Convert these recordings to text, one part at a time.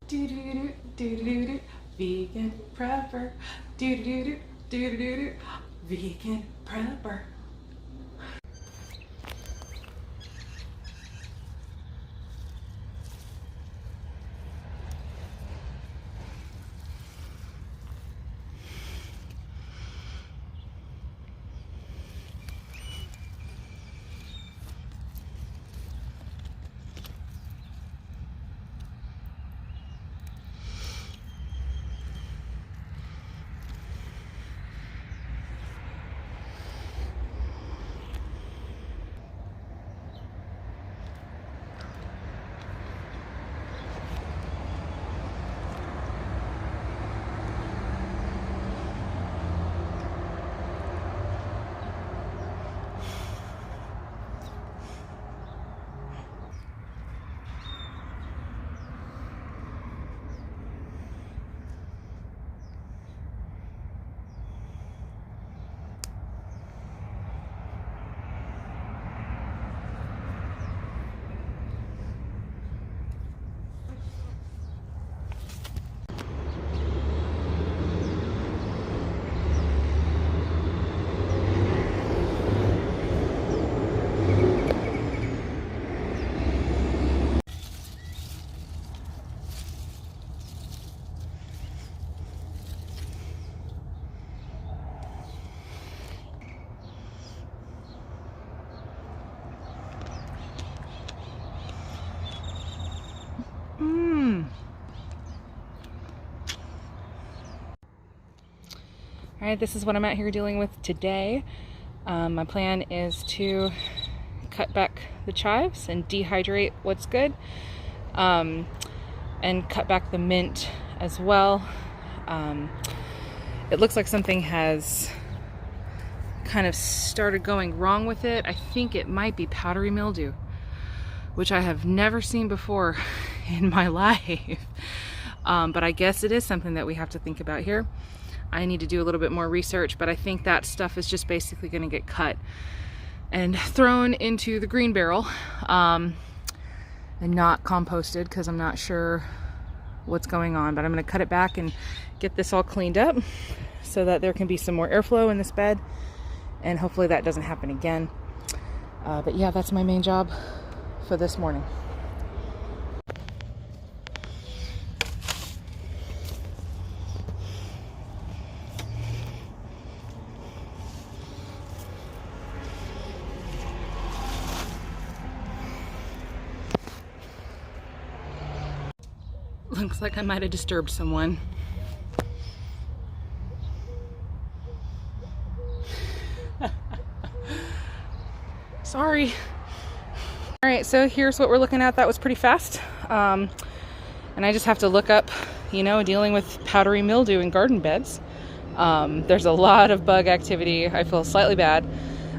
Do do do do do do. Vegan prepper. Do do do do do do. Vegan prepper. All right, this is what I'm out here dealing with today. My plan is to cut back the chives and dehydrate what's good, and cut back the mint as well. It looks like something has kind of started going wrong with it. I think it might be powdery mildew, which I have never seen before in my life. But I guess it is something that we have to think about here. I need to do a little bit more research, but I think that stuff is just basically going to get cut and thrown into the green barrel, and not composted, because I'm not sure what's going on. But I'm going to cut it back and get this all cleaned up so that there can be some more airflow in this bed, and hopefully that doesn't happen again. But yeah, that's my main job for this morning. Looks like I might have disturbed someone. Sorry. All right, so here's what we're looking at. That was pretty fast. And I just have to look up, dealing with powdery mildew in garden beds. There's a lot of bug activity. I feel slightly bad.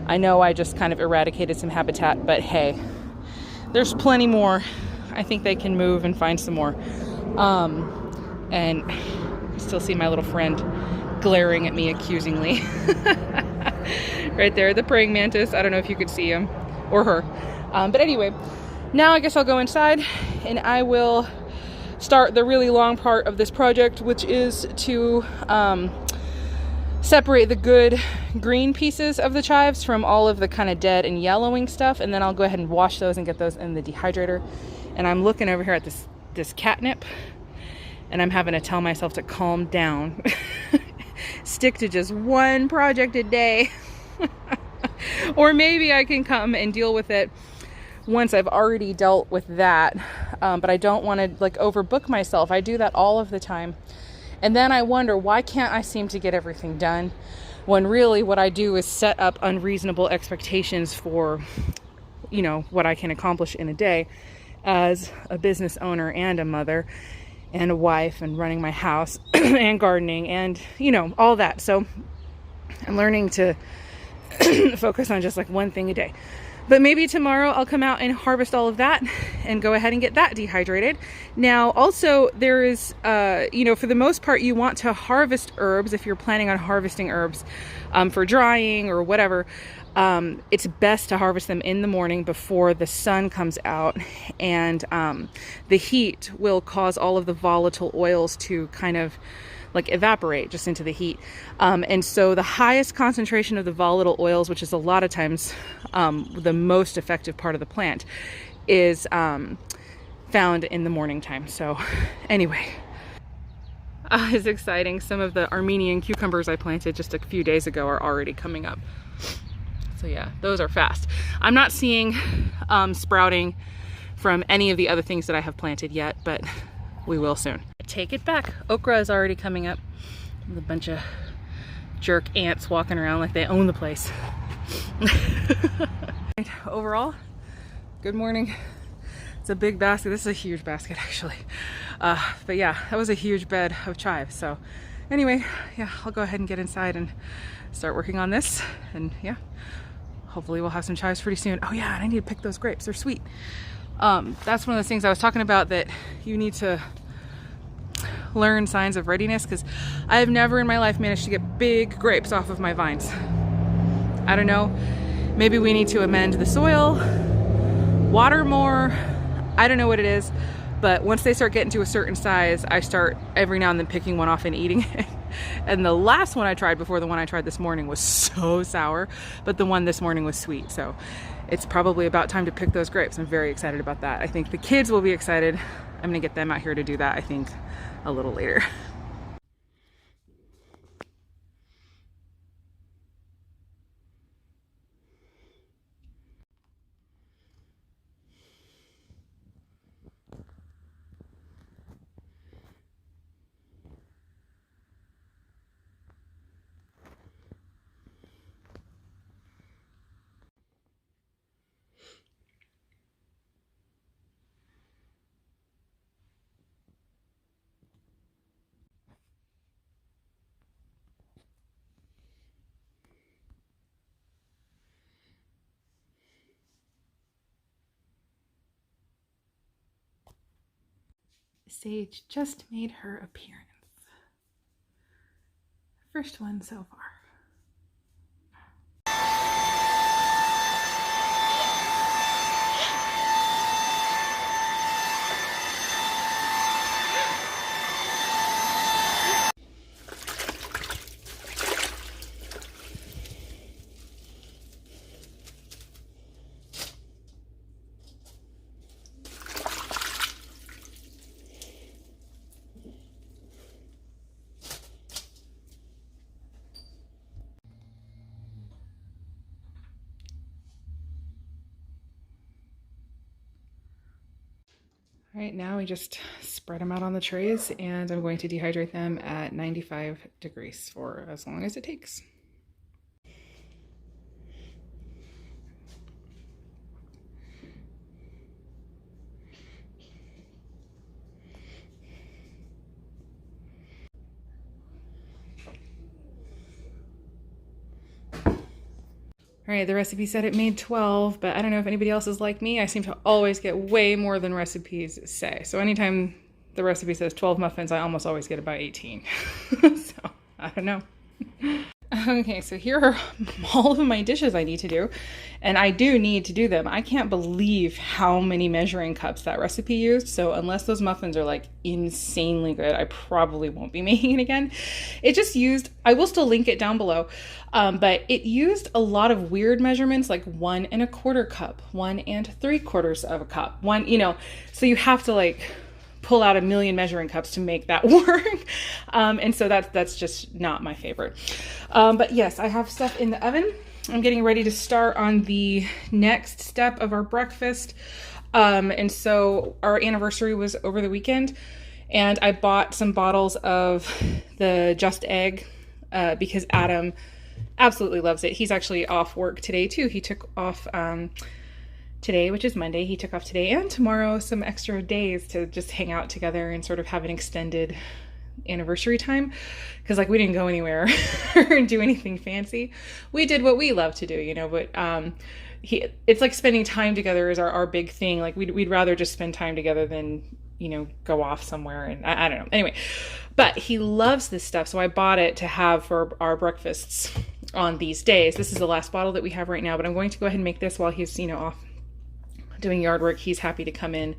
I know I just kind of eradicated some habitat, but hey, there's plenty more. I think they can move and find some more. And I still see my little friend glaring at me accusingly. Right there, the praying mantis. I don't know if you could see him or her. But anyway, now I guess I'll go inside and I will start the really long part of this project, which is to separate the good green pieces of the chives from all of the kind of dead and yellowing stuff. And then I'll go ahead and wash those and get those in the dehydrator. And I'm looking over here at this catnip, and I'm having to tell myself to calm down. Stick to just one project a day. Or maybe I can come and deal with it once I've already dealt with that. But I don't want to overbook myself. I do that all of the time. And then I wonder, why can't I seem to get everything done, when really what I do is set up unreasonable expectations for, what I can accomplish in a day as a business owner and a mother and a wife and running my house and gardening and, all that. So I'm learning to focus on just one thing a day. But maybe tomorrow I'll come out and harvest all of that and go ahead and get that dehydrated. Now, also there is, you know, for the most part, you want to harvest herbs if you're planning on harvesting herbs for drying or whatever. It's best to harvest them in the morning before the sun comes out, and the heat will cause all of the volatile oils to kind of like evaporate just into the heat. And so the highest concentration of the volatile oils, which is a lot of times the most effective part of the plant, is found in the morning time. So anyway, it's exciting. Some of the Armenian cucumbers I planted just a few days ago are already coming up. So yeah, those are fast. I'm not seeing sprouting from any of the other things that I have planted yet, but we will soon. Take it back. Okra is already coming up with a bunch of jerk ants walking around like they own the place. Overall, good morning. It's a big basket. This is a huge basket actually. But yeah, that was a huge bed of chives. So anyway, yeah, I'll go ahead and get inside and start working on this. And yeah, hopefully we'll have some chives pretty soon. Oh yeah, and I need to pick those grapes. They're sweet. That's one of those things I was talking about, that you need to learn signs of readiness, because I have never in my life managed to get big grapes off of my vines. I don't know, maybe we need to amend the soil, water more, I don't know what it is, but once they start getting to a certain size, I start every now and then picking one off and eating it. And the last one I tried before the one I tried this morning was so sour, but the one this morning was sweet. So it's probably about time to pick those grapes. I'm very excited about that. I think the kids will be excited. I'm gonna get them out here to do that, I think, a little later. Sage just made her appearance. First one so far. All right, now we just spread them out on the trays, and I'm going to dehydrate them at 95 degrees for as long as it takes. All right, the recipe said it made 12, but I don't know if anybody else is like me. I seem to always get way more than recipes say. So anytime the recipe says 12 muffins, I almost always get about 18. So I don't know. Okay, so here are all of my dishes I need to do, and I do need to do them. I can't believe how many measuring cups that recipe used, so unless those muffins are like insanely good, I probably won't be making it again. It just used, I will still link it down below, but it used a lot of weird measurements, like 1 1/4 cup, 1 3/4 of a cup, one, you know, so you have to like pull out a million measuring cups to make that work. And so that's just not my favorite. But yes, I have stuff in the oven. I'm getting ready to start on the next step of our breakfast. And so our anniversary was over the weekend, and I bought some bottles of the Just Egg because Adam absolutely loves it. He's actually off work today too. He took off today, which is Monday. He took off today and tomorrow, some extra days to just hang out together and sort of have an extended anniversary time, because like we didn't go anywhere or do anything fancy. We did what we love to do, you know, but it's like spending time together is our big thing. Like we'd rather just spend time together than, you know, go off somewhere. And I don't know. Anyway, but he loves this stuff. So I bought it to have for our breakfasts on these days. This is the last bottle that we have right now, but I'm going to go ahead and make this while he's, you know, off doing yard work. He's happy to come in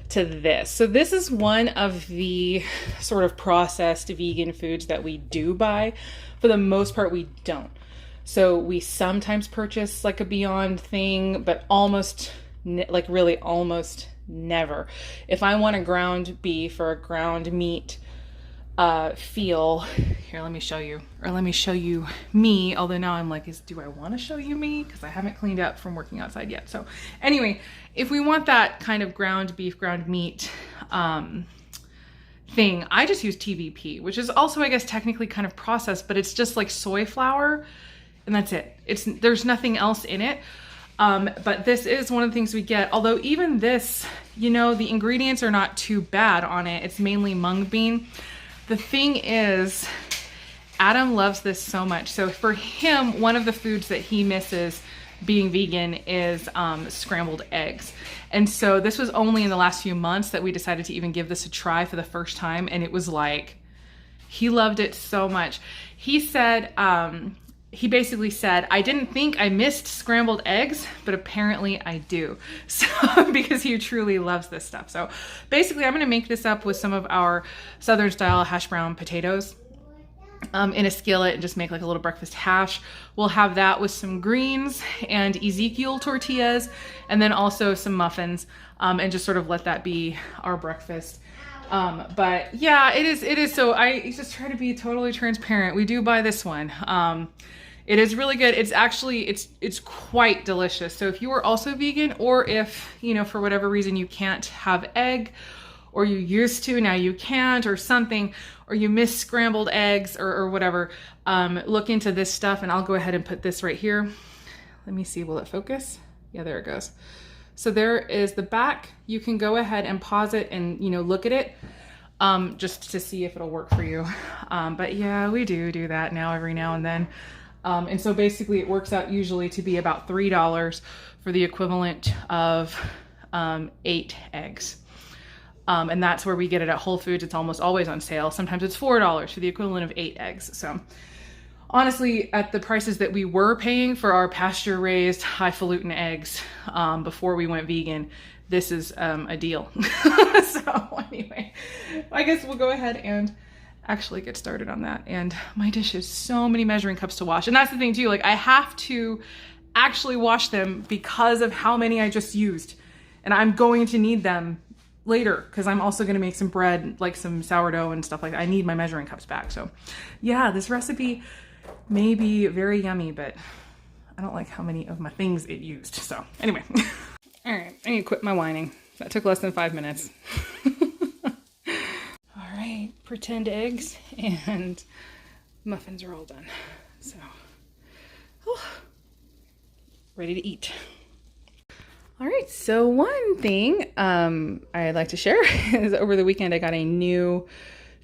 to this. So this is one of the sort of processed vegan foods that we do buy. For the most part, we don't. So we sometimes purchase like a Beyond thing, but almost like really almost never. If I want a ground beef or a ground meat feel, here, let me show you, or let me show you me. Although now I'm like, do I want to show you me? Because I haven't cleaned up from working outside yet. So anyway, if we want that kind of ground beef, ground meat thing, I just use TVP, which is also, I guess, technically kind of processed, but it's just like soy flour. And that's it. There's nothing else in it. But this is one of the things we get. Although even this, you know, the ingredients are not too bad on it. It's mainly mung bean. The thing is, Adam loves this so much. So for him, one of the foods that he misses being vegan is scrambled eggs. And so this was only in the last few months that we decided to even give this a try for the first time. And it was like, he loved it so much. He said, he basically said, I didn't think I missed scrambled eggs, but apparently I do. So, because he truly loves this stuff. So basically I'm going to make this up with some of our Southern style hash brown potatoes in a skillet and just make like a little breakfast hash. We'll have that with some greens and Ezekiel tortillas, and then also some muffins, and just sort of let that be our breakfast. But yeah, it is. So I just try to be totally transparent. We do buy this one. It is really good. It's actually, it's quite delicious. So if you are also vegan, or if, you know, for whatever reason you can't have egg, or you used to, now you can't, or something, or you miss scrambled eggs or whatever, look into this stuff. And I'll go ahead and put this right here. Let me see, will it focus? Yeah, there it goes. So there is the back. You can go ahead and pause it and, you know, look at it, just to see if it'll work for you. But yeah, we do that now every now and then. And so basically it works out usually to be about $3 for the equivalent of 8 eggs. And that's where we get it at Whole Foods. It's almost always on sale. Sometimes it's $4 for the equivalent of 8 eggs. So honestly, at the prices that we were paying for our pasture-raised highfalutin eggs before we went vegan, this is a deal. So anyway, I guess we'll go ahead and actually get started on that. And my dish is so many measuring cups to wash. And that's the thing too, like I have to actually wash them because of how many I just used. And I'm going to need them later because I'm also going to make some bread, like some sourdough and stuff like that. I need my measuring cups back. So yeah, this recipe may be very yummy, but I don't like how many of my things it used. So anyway, all right, I need to quit my whining. That took less than 5 minutes. All right, pretend eggs and muffins are all done. So, ready to eat. All right, so one thing I'd like to share is over the weekend I got a new,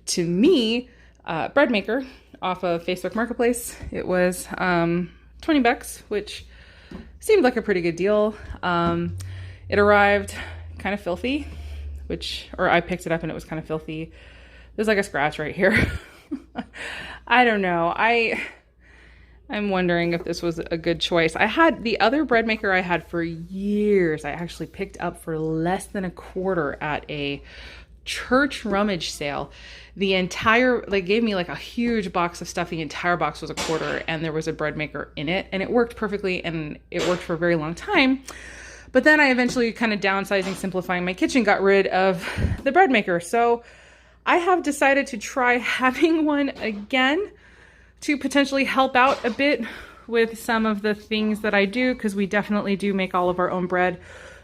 to me, bread maker off of Facebook Marketplace. It was $20, which seemed like a pretty good deal. It arrived kind of filthy, or I picked it up and it was kind of filthy. There's like a scratch right here. I don't know. I'm wondering if this was a good choice. I had the other bread maker I had for years. I actually picked up for less than $1 at a church rummage sale. The entire, they gave me like a huge box of stuff. The entire box was $1 and there was a bread maker in it and it worked perfectly and it worked for a very long time. But then I eventually kind of downsizing, simplifying my kitchen, got rid of the bread maker. So I have decided to try having one again to potentially help out a bit with some of the things that I do, because we definitely do make all of our own bread.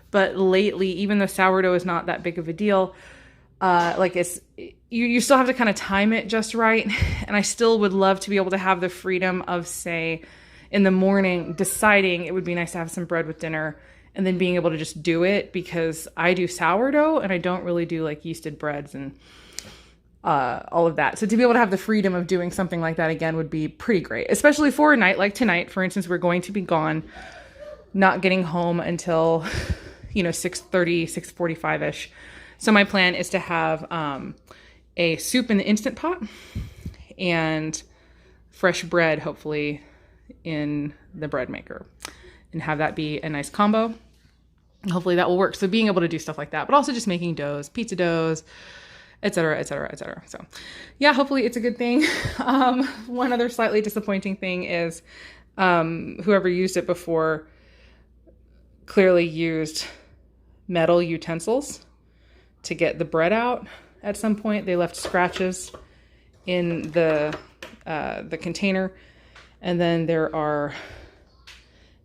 But lately, even though sourdough is not that big of a deal, like you still have to kind of time it just right. And I still would love to be able to have the freedom of, say, in the morning deciding it would be nice to have some bread with dinner and then being able to just do it, because I do sourdough and I don't really do like yeasted breads and all of that. So to be able to have the freedom of doing something like that again would be pretty great, especially for a night like tonight. For instance, we're going to be gone not getting home until, 6:30, 6:45-ish. So my plan is to have a soup in the Instant Pot and fresh bread, hopefully, in the bread maker, and have that be a nice combo. Hopefully that will work. So being able to do stuff like that, but also just making doughs, pizza doughs, et cetera, et cetera, et cetera. So yeah, hopefully it's a good thing. One other slightly disappointing thing is whoever used it before clearly used metal utensils to get the bread out. At some point they left scratches in the container, and then there are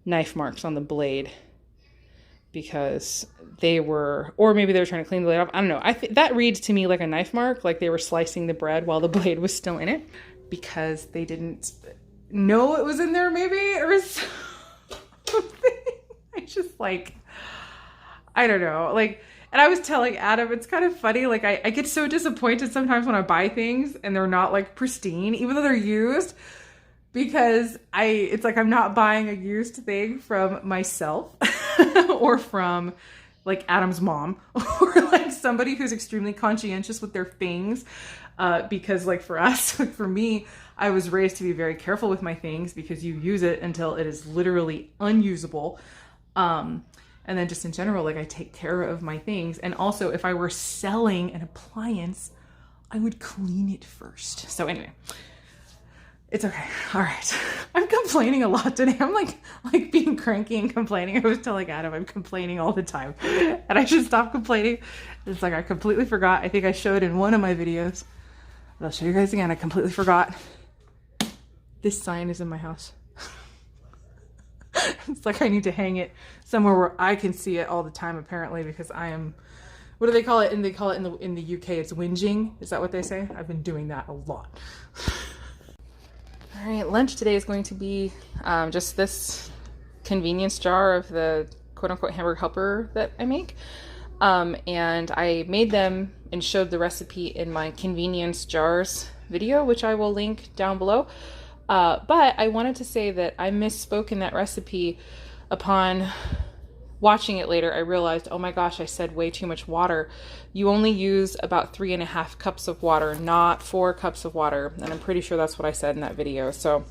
knife marks on the blade because they were, or maybe they were trying to clean the blade off. I don't know. That reads to me like a knife mark, like they were slicing the bread while the blade was still in it because they didn't know it was in there, maybe, or something. I just like, I don't know. Like, and I was telling Adam, it's kind of funny. Like I get so disappointed sometimes when I buy things and they're not like pristine, even though they're used, because it's like I'm not buying a used thing from myself or from like Adam's mom or like somebody who's extremely conscientious with their things. Because like for us, like for me, I was raised to be very careful with my things because you use it until it is literally unusable. And then just in general, like I take care of my things. And also if I were selling an appliance, I would clean it first. So anyway, it's okay. All right. I'm complaining a lot today. I'm like being cranky and complaining. I was telling Adam I'm complaining all the time and I should stop complaining. It's like I completely forgot. I think I showed in one of my videos, but I'll show you guys again. I completely forgot. This sign is in my house. It's like I need to hang it somewhere where I can see it all the time, apparently, because I am, what do they call it? And they call it in the UK, it's whinging. Is that what they say? I've been doing that a lot. All right, lunch today is going to be just this convenience jar of the quote-unquote hamburger helper that I make. And I made them and showed the recipe in my convenience jars video, which I will link down below. But I wanted to say that I misspoke in that recipe. Upon watching it later, I realized, oh my gosh, I said way too much water. You only use about 3.5 cups of water, not 4 cups of water. And I'm pretty sure that's what I said in that video. So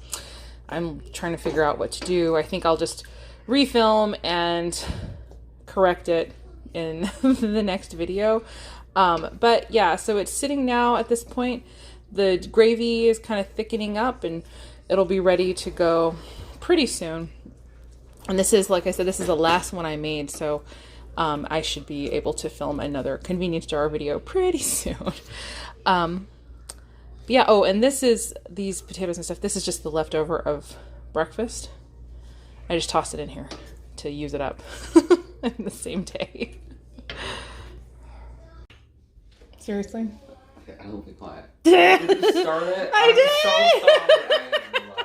I'm trying to figure out what to do. I think I'll just refilm and correct it in the next video. But yeah, so it's sitting now at this point. The gravy is kind of thickening up and it'll be ready to go pretty soon. And this is, like I said, this is the last one I made. So I should be able to film another convenience jar video pretty soon. Yeah. Oh, and this is these potatoes and stuff. This is just the leftover of breakfast. I just tossed it in here to use it up in the same day. Seriously? I don't be quiet. Did you start it? I did. So sorry.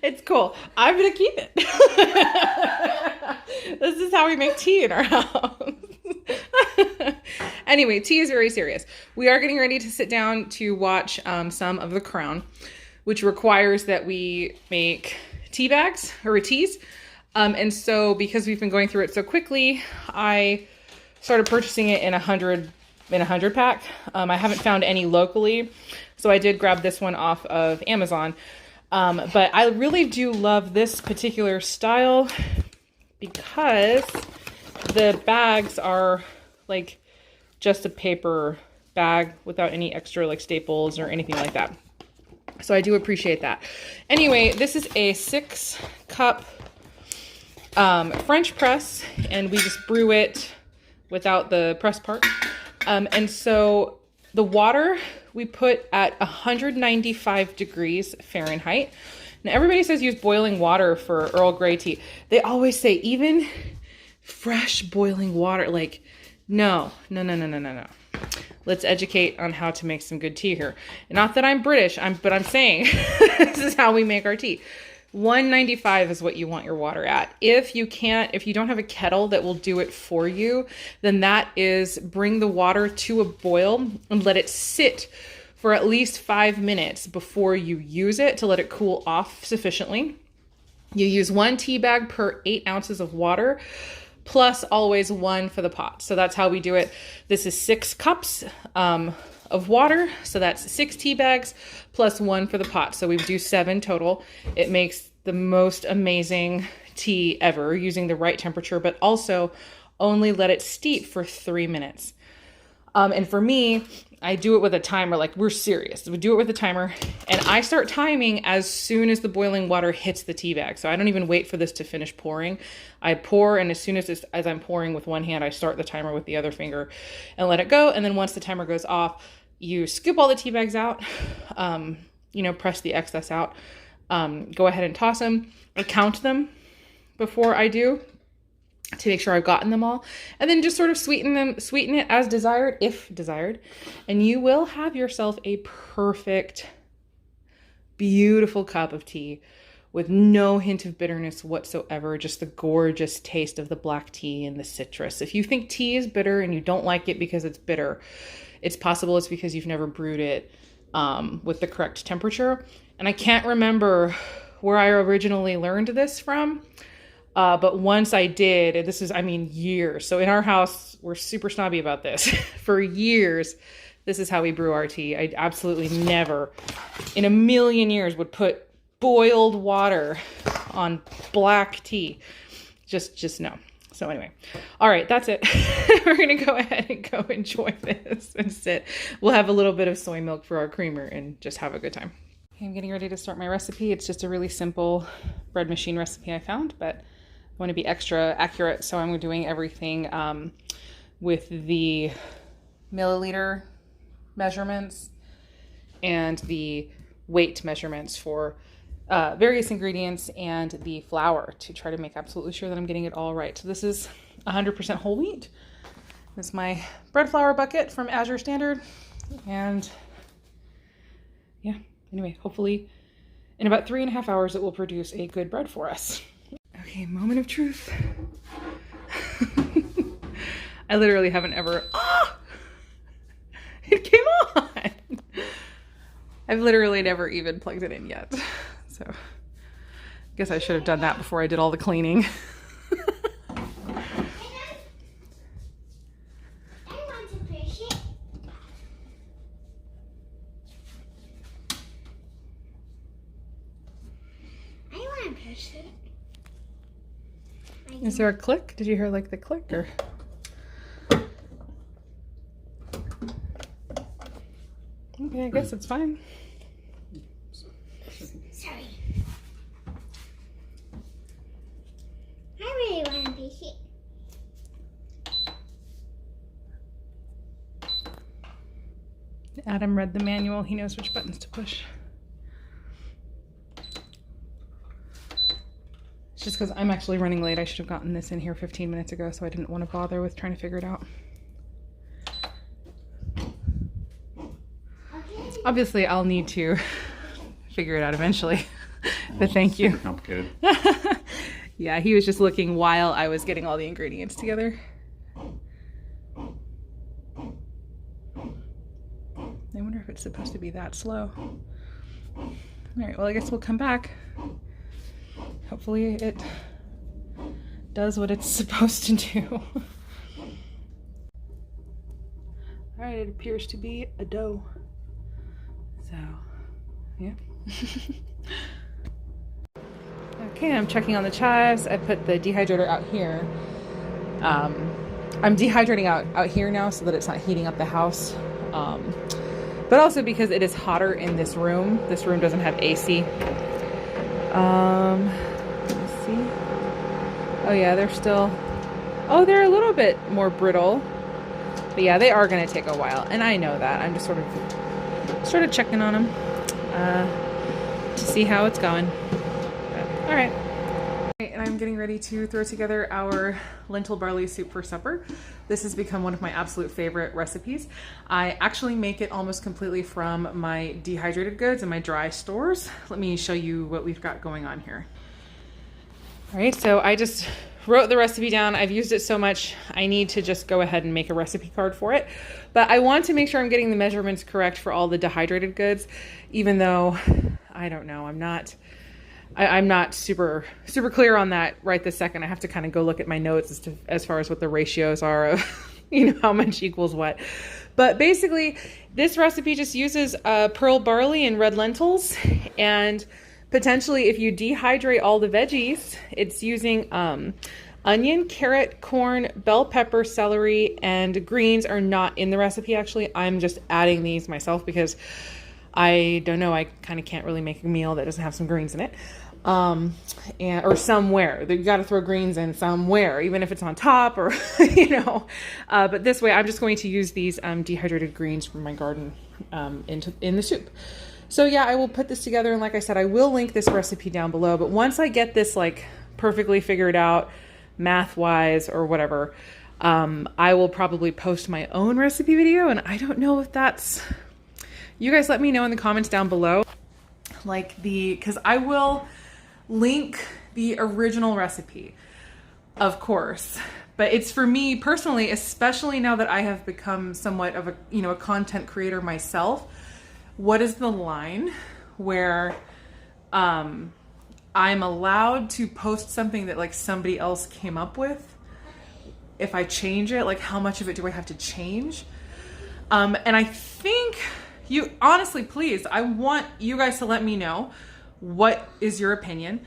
It's cool. I'm gonna keep it. This is how we make tea in our house. Anyway, tea is very serious. We are getting ready to sit down to watch some of The Crown, which requires that we make tea bags or teas. And so because we've been going through it so quickly, I started purchasing it in a 100 pack. I haven't found any locally, so I did grab this one off of Amazon. But I really do love this particular style because the bags are like just a paper bag without any extra like staples or anything like that. So I do appreciate that. Anyway, this is a 6-cup French press, and we just brew it without the press part. And so the water we put at 195 degrees Fahrenheit. Now everybody says use boiling water for Earl Grey tea. They always say even fresh boiling water, like no. Let's educate on how to make some good tea here. Not that I'm British, but I'm saying this is how we make our tea. 195 is what you want your water at. If you don't have a kettle that will do it for you, then that is bring the water to a boil and let it sit for at least 5 minutes before you use it to let it cool off sufficiently. You use 1 tea bag per 8 ounces of water, plus always 1 for the pot. So that's how we do it. This is 6 cups of water. So that's 6 tea bags plus 1 for the pot. So we do 7 total. It makes the most amazing tea ever using the right temperature, but also only let it steep for 3 minutes. And for me, I do it with a timer, like we're serious. We do it with a timer and I start timing as soon as the boiling water hits the tea bag. So I don't even wait for this to finish pouring. I pour, and as soon as I'm pouring with one hand, I start the timer with the other finger and let it go. And then once the timer goes off, you scoop all the tea bags out, press the excess out, go ahead and toss them. I count them before I do, to make sure I've gotten them all, and then just sort of sweeten it as desired, if desired, and you will have yourself a perfect, beautiful cup of tea with no hint of bitterness whatsoever, just the gorgeous taste of the black tea and the citrus. If you think tea is bitter and you don't like it because it's bitter, it's possible it's because you've never brewed it with the correct temperature. And I can't remember where I originally learned this from, but once I did, this is, years. So in our house, we're super snobby about this. For years, this is how we brew our tea. I absolutely never in a million years would put boiled water on black tea. Just no. So anyway, all right, that's it. We're going to go ahead and go enjoy this and sit. We'll have a little bit of soy milk for our creamer and just have a good time. Okay, I'm getting ready to start my recipe. It's just a really simple bread machine recipe I found, but I want to be extra accurate, so I'm doing everything with the milliliter measurements and the weight measurements for various ingredients and the flour to try to make absolutely sure that I'm getting it all right. So this is 100% whole wheat. This is my bread flour bucket from Azure Standard. And yeah, anyway, hopefully in about 3.5 hours it will produce a good bread for us. Okay, moment of truth. I literally haven't ever, it came on. I've literally never even plugged it in yet. So I guess I should have done that before I did all the cleaning. Is there a click? Did you hear like the click or? Okay, I guess it's fine. Sorry. I really want to push it. Adam read the manual. He knows which buttons to push. It's just because I'm actually running late. I should have gotten this in here 15 minutes ago, so I didn't want to bother with trying to figure it out. Obviously, I'll need to figure it out eventually, but thank you. Complicated. Yeah, he was just looking while I was getting all the ingredients together. I wonder if it's supposed to be that slow. All right, well, I guess we'll come back. Hopefully it does what it's supposed to do. All right, it appears to be a dough. So, yeah. Okay, I'm checking on the chives. I put the dehydrator out here. I'm dehydrating out here now so that it's not heating up the house. But also because it is hotter in this room. This room doesn't have AC. Let's see. Oh yeah, they're a little bit more brittle. But yeah, they are going to take a while. And I know that. I'm just sort of checking on them to see how it's going. But, all right. And I'm getting ready to throw together our lentil barley soup for supper. This has become one of my absolute favorite recipes. I actually make it almost completely from my dehydrated goods and my dry stores. Let me show you what we've got going on here. All right, so I just wrote the recipe down. I've used it so much, I need to just go ahead and make a recipe card for it. But I want to make sure I'm getting the measurements correct for all the dehydrated goods, even though, I don't know, I'm not I'm not super clear on that right this second. I have to kind of go look at my notes as far as what the ratios are of, you know, how much equals what. But basically, this recipe just uses pearl barley and red lentils, and potentially if you dehydrate all the veggies, it's using onion, carrot, corn, bell pepper, celery, and greens are not in the recipe actually. I'm just adding these myself because I don't know, I kind of can't really make a meal that doesn't have some greens in it. Or somewhere. You got to throw greens in somewhere, even if it's on top or, you know. But this way, I'm just going to use these dehydrated greens from my garden in the soup. So yeah, I will put this together, and like I said, I will link this recipe down below. But once I get this like perfectly figured out, math-wise or whatever, I will probably post my own recipe video, and I don't know if that's... You guys let me know in the comments down below, like because I will link the original recipe, of course, but it's for me personally, especially now that I have become somewhat of a, you know, a content creator myself. What is the line where I'm allowed to post something that like somebody else came up with? If I change it, like how much of it do I have to change? And I think you honestly, please, I want you guys to let me know what is your opinion.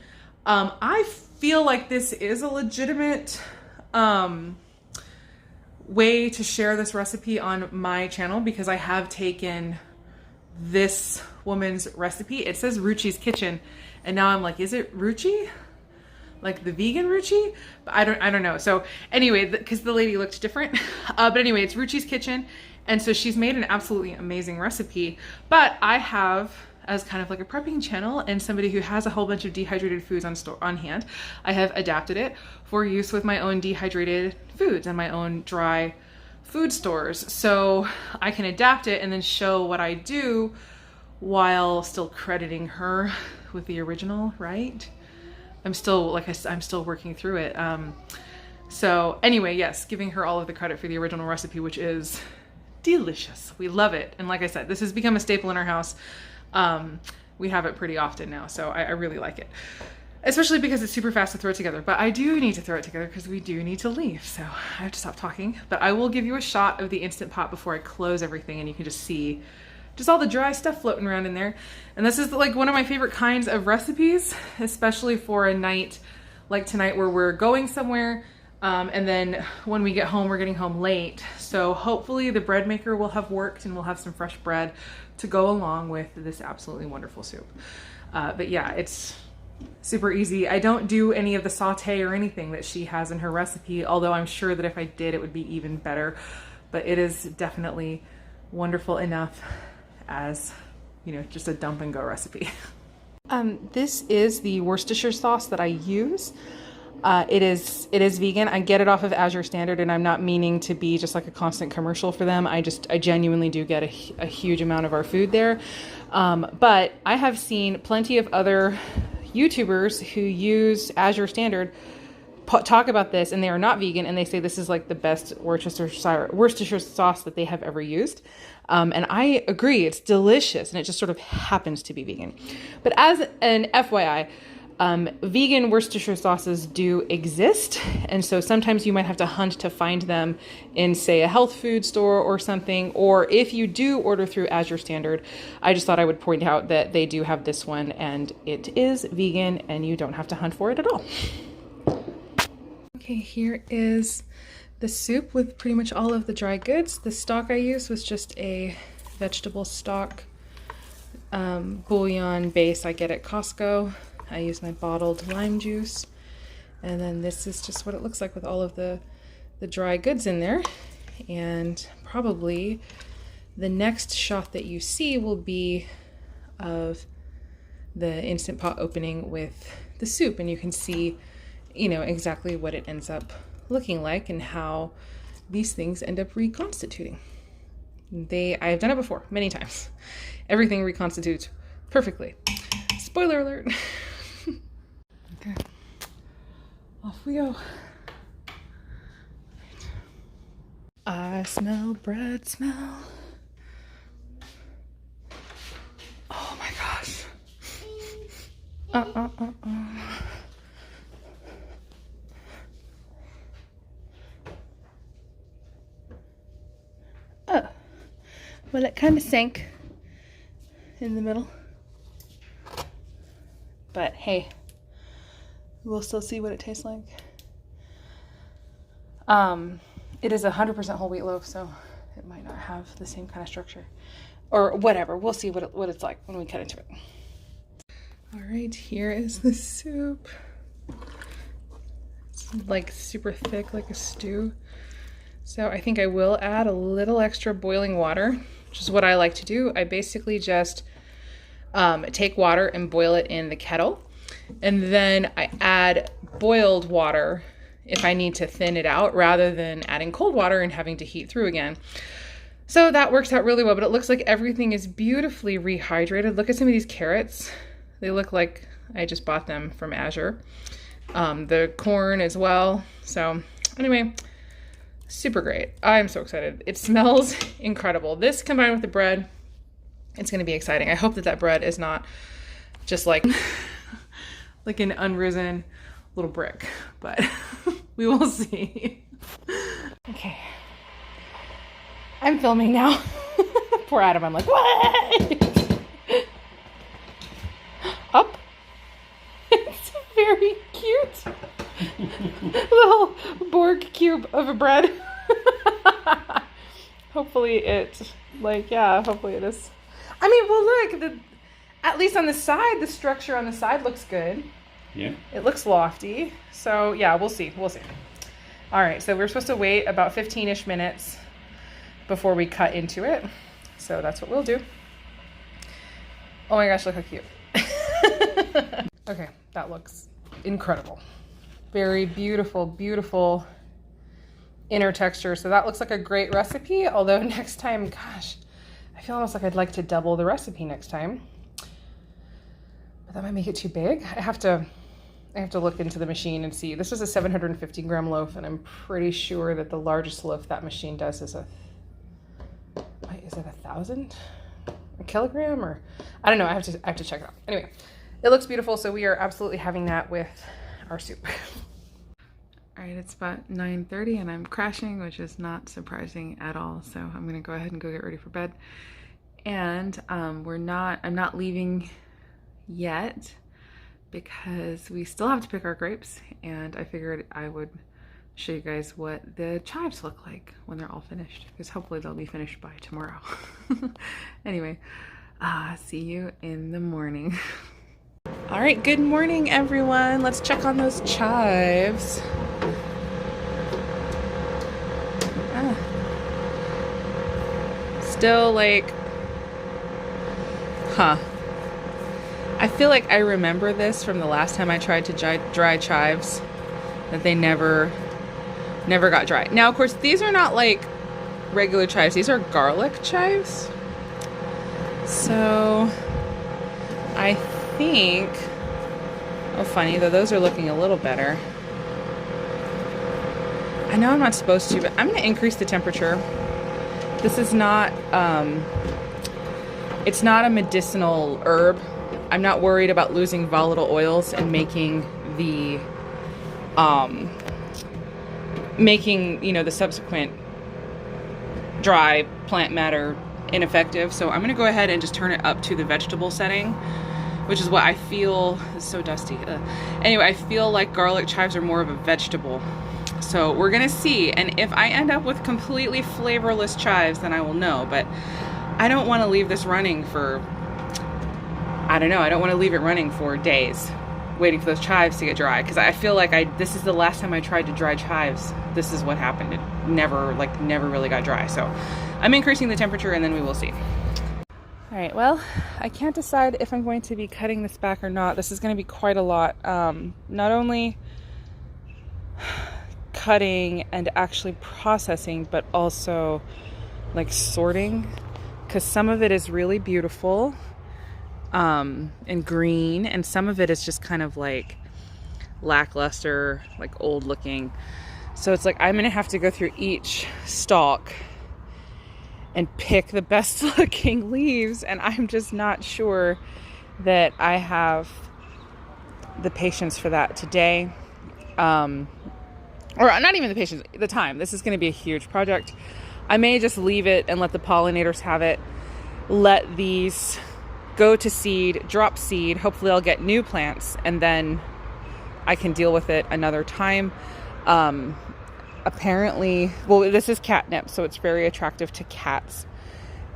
I feel like this is a legitimate way to share this recipe on my channel, because I have taken this woman's recipe. It says Ruchi's Kitchen, and now I'm like, is it Ruchi? Like the vegan Ruchi? But I don't know. So anyway, because the lady looked different. But anyway, it's Ruchi's Kitchen. And so she's made an absolutely amazing recipe. But I have, as kind of like a prepping channel and somebody who has a whole bunch of dehydrated foods on hand, I have adapted it for use with my own dehydrated foods and my own dry food stores. So I can adapt it and then show what I do while still crediting her with the original, right? I'm still, like I'm still working through it. So anyway, yes, giving her all of the credit for the original recipe, which is delicious. We love it. And like I said, this has become a staple in our house. We have it pretty often now, so I really like it. Especially because it's super fast to throw it together. But I do need to throw it together because we do need to leave, so I have to stop talking. But I will give you a shot of the Instant Pot before I close everything, and you can just see just all the dry stuff floating around in there. And this is like one of my favorite kinds of recipes, especially for a night like tonight where we're going somewhere. And then when we get home, we're getting home late. So hopefully the bread maker will have worked and we'll have some fresh bread to go along with this absolutely wonderful soup. But yeah, it's super easy. I don't do any of the saute or anything that she has in her recipe, although I'm sure that if I did, it would be even better. But it is definitely wonderful enough as, you know, just a dump and go recipe. This is the Worcestershire sauce that I use. It is vegan. I get it off of Azure Standard, and I'm not meaning to be just like a constant commercial for them. I genuinely do get a huge amount of our food there. But I have seen plenty of other YouTubers who use Azure Standard talk about this, and they are not vegan, and they say this is like the best Worcestershire sauce that they have ever used. And I agree, it's delicious, and it just sort of happens to be vegan. But as an FYI, vegan Worcestershire sauces do exist, and so sometimes you might have to hunt to find them in, say, a health food store or something, or if you do order through Azure Standard, I just thought I would point out that they do have this one, and it is vegan, and you don't have to hunt for it at all. Okay, here is the soup with pretty much all of the dry goods. The stock I used was just a vegetable stock bouillon base I get at Costco. I use my bottled lime juice, and then this is just what it looks like with all of the dry goods in there. And probably the next shot that you see will be of the Instant Pot opening with the soup, and you can see, you know, exactly what it ends up looking like and how these things end up reconstituting. I've done it before many times. Everything reconstitutes perfectly. Spoiler alert. Okay, off we go. I smell bread smell. Oh my gosh. Oh, well, it kind of sank in the middle. But hey, we'll still see what it tastes like. It is 100% whole wheat loaf, so it might not have the same kind of structure. Or whatever. We'll see what it's like when we cut into it. All right, here is the soup. It's like super thick, like a stew. So I think I will add a little extra boiling water, which is what I like to do. I basically just take water and boil it in the kettle. And then I add boiled water if I need to thin it out, rather than adding cold water and having to heat through again. So that works out really well, but it looks like everything is beautifully rehydrated. Look at some of these carrots. They look like I just bought them from Azure. The corn as well. So anyway, super great. I'm so excited. It smells incredible. This combined with the bread, it's going to be exciting. I hope that that bread is not just like, like an unrisen little brick, but we will see. Okay. I'm filming now. Poor Adam, I'm like, what? Up. It's very cute. Little Borg cube of a bread. Hopefully it, like, yeah, hopefully it is. I mean, well, look, at least on the side, the structure on the side looks good. Yeah. It looks lofty. So yeah, we'll see. We'll see. All right, so we're supposed to wait about 15-ish minutes before we cut into it. So that's what we'll do. Oh my gosh, look how cute. Okay, that looks incredible. Very beautiful, beautiful inner texture. So that looks like a great recipe. Although next time, gosh, I feel almost like I'd like to double the recipe next time. But that might make it too big. I have to look into the machine and see. This is a 750 gram loaf, and I'm pretty sure that the largest loaf that machine does is is it 1,000 a kilogram, or I don't know. I have to check it out. Anyway, it looks beautiful, so we are absolutely having that with our soup. All right, it's about 9:30 and I'm crashing, which is not surprising at all. So I'm gonna go ahead and go get ready for bed. And I'm not leaving yet because we still have to pick our grapes, and I figured I would show you guys what the chives look like when they're all finished, because hopefully they'll be finished by tomorrow. Anyway, see you in the morning. All right, good morning everyone. Let's check on those chives. Still like, I feel like I remember this from the last time I tried to dry chives, that they never got dry. Now, of course, these are not like regular chives. These are garlic chives. So I think, oh funny, though those are looking a little better. I know I'm not supposed to, but I'm going to increase the temperature. This is not, it's not a medicinal herb. I'm not worried about losing volatile oils and making the, you know, the subsequent dry plant matter ineffective. So I'm going to go ahead and just turn it up to the vegetable setting, which is what I feel. It's so dusty. Anyway, I feel like garlic chives are more of a vegetable. So we're gonna see, and if I end up with completely flavorless chives, then I will know. But I don't want to leave this running for, I don't know, I don't want to leave it running for days waiting for those chives to get dry, because I feel like this is the last time I tried to dry chives. This is what happened. It never really got dry. So I'm increasing the temperature, and then we will see. All right, well, I can't decide if I'm going to be cutting this back or not. This is going to be quite a lot. Not only cutting and actually processing, but also like sorting, because some of it is really beautiful and green, and some of it is just kind of like lackluster, like old looking. So it's like I'm gonna have to go through each stalk and pick the best looking leaves, and I'm just not sure that I have the patience for that today. Or not even the patience, the time. This is going to be a huge project. I may just leave it and let the pollinators have it. Let these go to seed, drop seed. Hopefully I'll get new plants and then I can deal with it another time. Apparently, well, this is catnip, so it's very attractive to cats.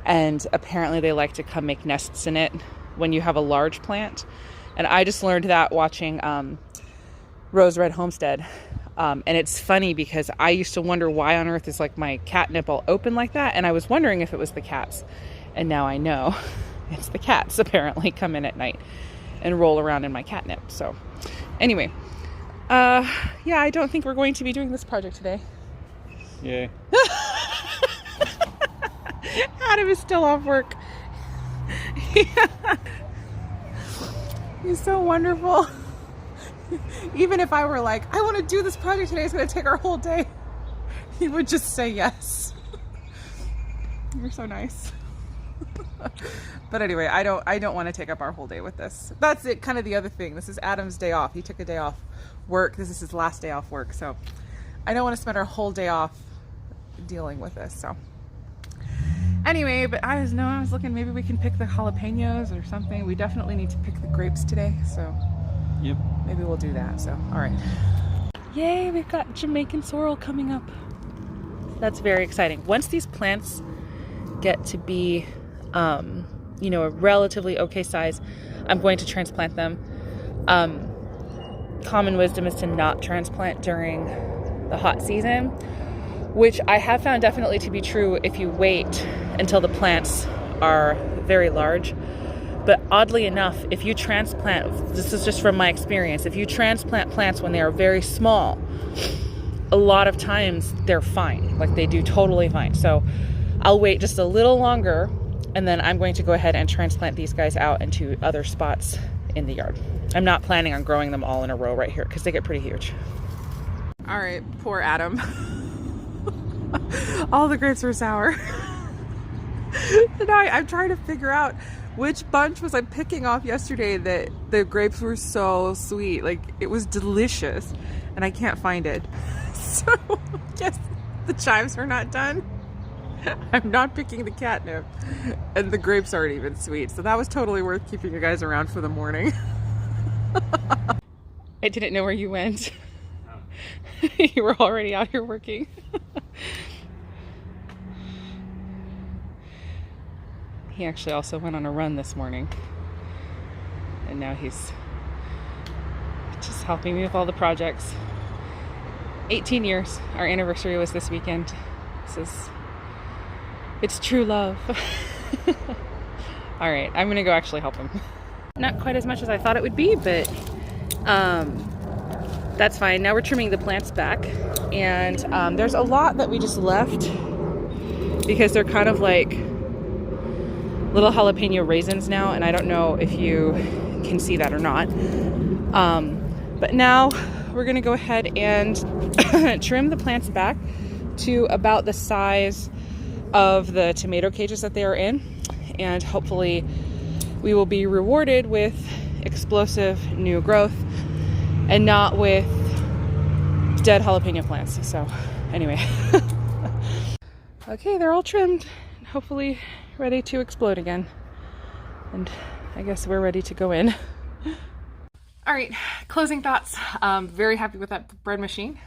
And apparently they like to come make nests in it when you have a large plant. And I just learned that watching Rose Red Homestead. And it's funny because I used to wonder why on earth is like my catnip all open like that. And I was wondering if it was the cats. And now I know it's the cats apparently come in at night and roll around in my catnip. So anyway, yeah, I don't think we're going to be doing this project today. Yay. Adam is still off work. He's so wonderful. Even if I were like, I want to do this project today, it's going to take our whole day, he would just say yes. You're so nice. But anyway, I don't want to take up our whole day with this. That's it. Kind of the other thing. This is Adam's day off. He took a day off work. This is his last day off work. So I don't want to spend our whole day off dealing with this. So anyway, but I was looking, maybe we can pick the jalapenos or something. We definitely need to pick the grapes today. So Yep. maybe we'll do that. So, all right. Yay, we've got Jamaican sorrel coming up. That's very exciting. Once these plants get to be, you know, a relatively okay size, I'm going to transplant them. Common wisdom is to not transplant during the hot season, which I have found definitely to be true if you wait until the plants are very large. But oddly enough, if you transplant, this is just from my experience, if you transplant plants when they are very small, a lot of times they're fine. Like they do totally fine. So I'll wait just a little longer and then I'm going to go ahead and transplant these guys out into other spots in the yard. I'm not planning on growing them all in a row right here because they get pretty huge. All right, poor Adam. All the grapes were sour. And I'm trying to figure out which bunch was I picking off yesterday that the grapes were so sweet. Like, it was delicious, and I can't find it. So, yes, the chives are not done. I'm not picking the catnip, and the grapes aren't even sweet. So that was totally worth keeping you guys around for the morning. I didn't know where you went. You were already out here working. He actually also went on a run this morning. And now he's just helping me with all the projects. 18 years. Our anniversary was this weekend. It's true love. All right, I'm gonna go actually help him. Not quite as much as I thought it would be, but that's fine. Now we're trimming the plants back. And there's a lot that we just left because they're kind of like little jalapeno raisins now, and I don't know if you can see that or not. But now we're gonna go ahead and trim the plants back to about the size of the tomato cages that they are in, and hopefully we will be rewarded with explosive new growth and not with dead jalapeno plants. So anyway. Okay, they're all trimmed, hopefully ready to explode again. And I guess we're ready to go in. All right, closing thoughts. Very happy with that bread machine.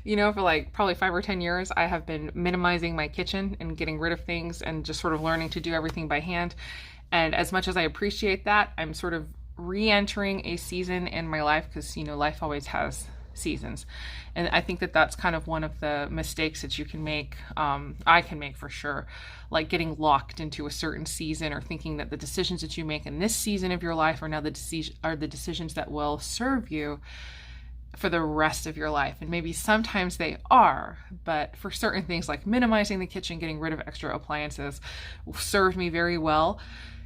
You know, for like probably 5 or 10 years, I have been minimizing my kitchen and getting rid of things and just sort of learning to do everything by hand. And as much as I appreciate that, I'm sort of re-entering a season in my life because, you know, life always has seasons. And I think that that's kind of one of the mistakes that you can make, I can make for sure, like getting locked into a certain season or thinking that the decisions that you make in this season of your life are now the decisions that will serve you for the rest of your life. And maybe sometimes they are, but for certain things like minimizing the kitchen, getting rid of extra appliances served me very well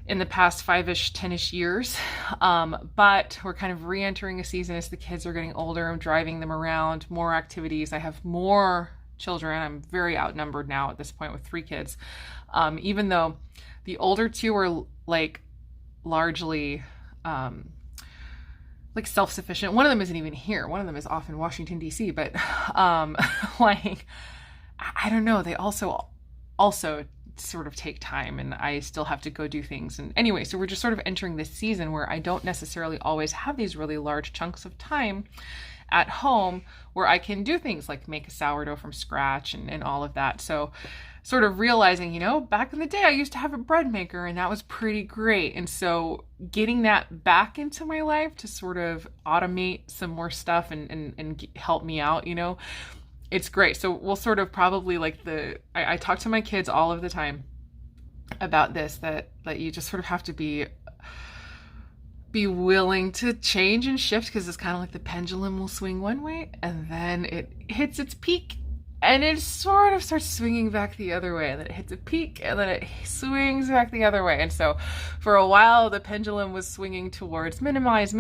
in the past 5-ish, 10-ish years. But we're kind of re-entering a season as the kids are getting older. I'm driving them around, more activities. I have more children. I'm very outnumbered now at this point with 3 kids. Even though the older 2 are like largely like self-sufficient. One of them isn't even here. One of them is off in Washington, D.C. But like, I don't know. They also sort of take time, and I still have to go do things. And anyway, so we're just sort of entering this season where I don't necessarily always have these really large chunks of time at home where I can do things like make a sourdough from scratch and all of that. So sort of realizing, you know, back in the day I used to have a bread maker and that was pretty great. And so getting that back into my life to sort of automate some more stuff and help me out, you know, it's great. So we'll sort of probably like I talk to my kids all of the time about this, that you just sort of have to be willing to change and shift, because it's kind of like the pendulum will swing one way and then it hits its peak and it sort of starts swinging back the other way, and then it hits a peak and then it swings back the other way. And so for a while the pendulum was swinging towards minimize,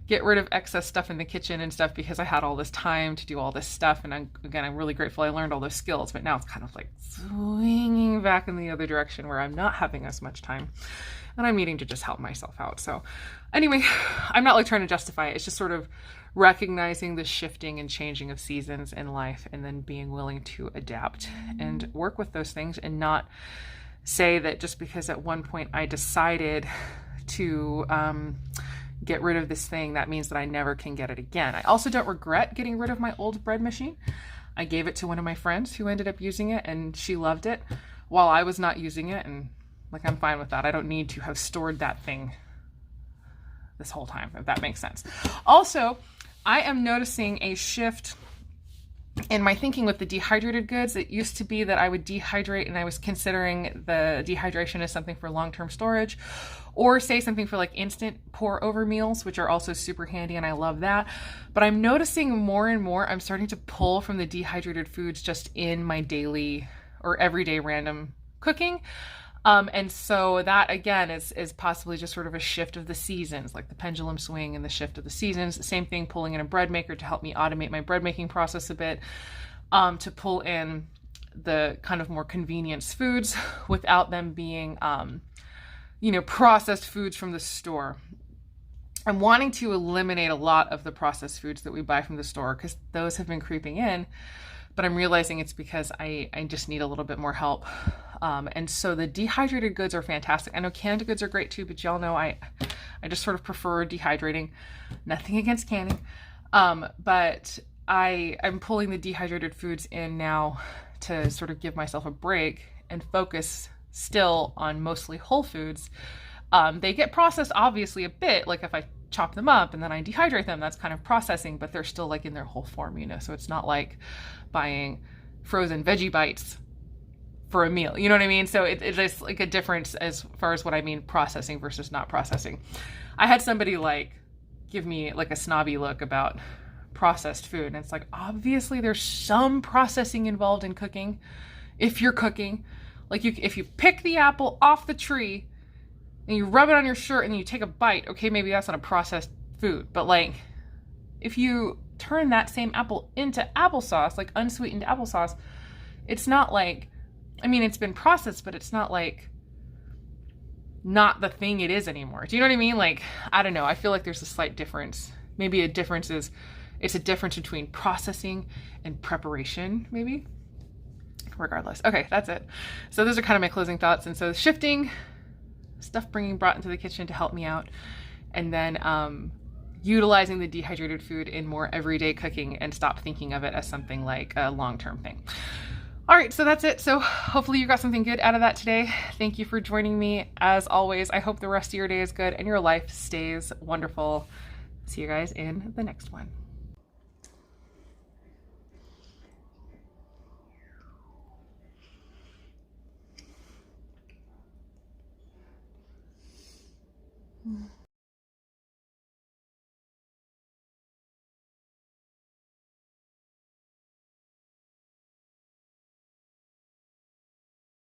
get rid of excess stuff in the kitchen and stuff, because I had all this time to do all this stuff. And I'm really grateful I learned all those skills, but now it's kind of like swinging back in the other direction where I'm not having as much time and I'm needing to just help myself out. So anyway, I'm not like trying to justify it. It's just sort of recognizing the shifting and changing of seasons in life, and then being willing to adapt and work with those things, and not say that just because at one point I decided to get rid of this thing, that means that I never can get it again. I also don't regret getting rid of my old bread machine. I gave it to one of my friends who ended up using it, and she loved it while I was not using it. And like, I'm fine with that. I don't need to have stored that thing this whole time, if that makes sense. Also, I am noticing a shift in my thinking with the dehydrated goods. It used to be that I would dehydrate, and I was considering the dehydration as something for long-term storage, or say something for like instant pour over meals, which are also super handy, and I love that. But I'm noticing more and more I'm starting to pull from the dehydrated foods just in my daily or everyday random cooking. And so that again is possibly just sort of a shift of the seasons, like the pendulum swing and the shift of the seasons. Same thing, pulling in a bread maker to help me automate my bread making process a bit, to pull in the kind of more convenience foods without them being, processed foods from the store. I'm wanting to eliminate a lot of the processed foods that we buy from the store, because those have been creeping in, but I'm realizing it's because I just need a little bit more help. And so the dehydrated goods are fantastic. I know canned goods are great too, but y'all know I just sort of prefer dehydrating. Nothing against canning. But I'm pulling the dehydrated foods in now to sort of give myself a break and focus still on mostly whole foods. They get processed obviously a bit, like if I chop them up and then I dehydrate them, that's kind of processing, but they're still like in their whole form, you know? So it's not like buying frozen veggie bites for a meal, you know what I mean? So it's like a difference as far as what I mean processing versus not processing. I had somebody like give me like a snobby look about processed food, and it's like, obviously there's some processing involved in cooking. If you're cooking, like if you pick the apple off the tree and you rub it on your shirt and then you take a bite, okay, maybe that's not a processed food, but like if you turn that same apple into applesauce, like unsweetened applesauce, it's not like, I mean, it's been processed, but it's not like not the thing it is anymore. Do you know what I mean? Like, I don't know. I feel like there's a slight difference. Maybe a difference is, it's a difference between processing and preparation, maybe. Regardless. Okay, that's it. So those are kind of my closing thoughts. And so shifting, stuff brought into the kitchen to help me out, and then utilizing the dehydrated food in more everyday cooking, and stop thinking of it as something like a long-term thing. All right, so that's it. So hopefully you got something good out of that today. Thank you for joining me. As always, I hope the rest of your day is good and your life stays wonderful. See you guys in the next one.